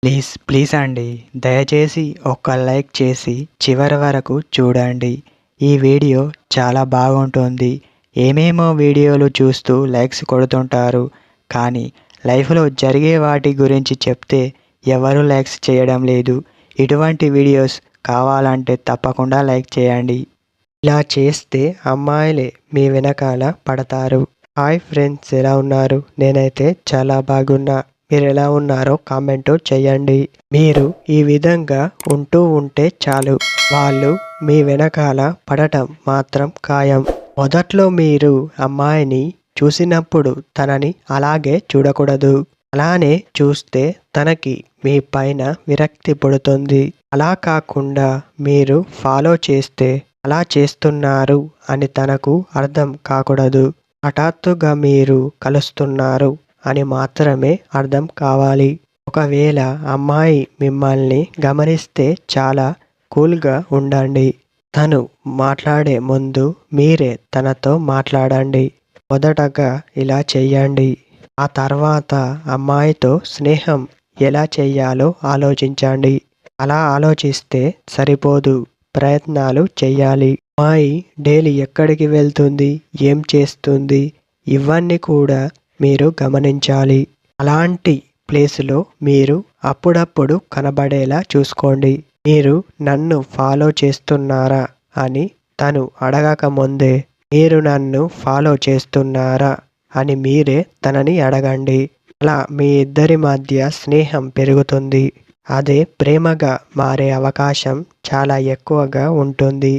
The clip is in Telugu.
ప్లీజ్ ప్లీజ్ అండి, దయచేసి ఒక్క లైక్ చేసి చివరి వరకు చూడండి. ఈ వీడియో చాలా బాగుంటుంది. ఏమేమో వీడియోలు చూస్తూ లైక్స్ కొడుతుంటారు, కానీ లైఫ్లో జరిగే వాటి గురించి చెప్తే ఎవరు లైక్స్ చేయడం లేదు. ఇటువంటి వీడియోస్ కావాలంటే తప్పకుండా లైక్ చేయండి. ఇలా చేస్తే అమ్మాయిలే మీ వెనకాల పడతారు. హాయ్ ఫ్రెండ్స్, ఎలా ఉన్నారు? నేనైతే చాలా బాగున్నా. మీరు ఎలా ఉన్నారో కామెంట్ చేయండి. మీరు ఈ విధంగా ఉంటూ ఉంటే చాలు, వాళ్ళు మీ వెనకాల పడటం మాత్రం ఖాయం. మొదట్లో మీరు అమ్మాయిని చూసినప్పుడు తనని అలాగే చూడకూడదు. అలానే చూస్తే తనకి మీ పైన విరక్తి పుడుతుంది. అలా కాకుండా మీరు ఫాలో చేస్తే అలా చేస్తున్నారు అని తనకు అర్థం కాకూడదు. హఠాత్తుగా మీరు కలుస్తున్నారు అని మాత్రమే అర్థం కావాలి. ఒకవేళ అమ్మాయి మిమ్మల్ని గమనిస్తే చాలా కూల్గా ఉండండి. తను మాట్లాడే ముందు మీరే తనతో మాట్లాడండి. మొదటగా ఇలా చెయ్యండి. ఆ తర్వాత అమ్మాయితో స్నేహం ఎలా చెయ్యాలో ఆలోచించండి. అలా ఆలోచిస్తే సరిపోదు, ప్రయత్నాలు చెయ్యాలి. అమ్మాయి డైలీ ఎక్కడికి వెళ్తుంది, ఏం చేస్తుంది, ఇవన్నీ కూడా మీరు గమనించాలి. అలాంటి ప్లేసులో మీరు అప్పుడప్పుడు కనబడేలా చూసుకోండి. మీరు నన్ను ఫాలో చేస్తున్నారా అని తను అడగక ముందే మీరు నన్ను ఫాలో చేస్తున్నారా అని మీరే తనని అడగండి. అలా మీ ఇద్దరి మధ్య స్నేహం పెరుగుతుంది. అదే ప్రేమగా మారే అవకాశం చాలా ఎక్కువగా ఉంటుంది.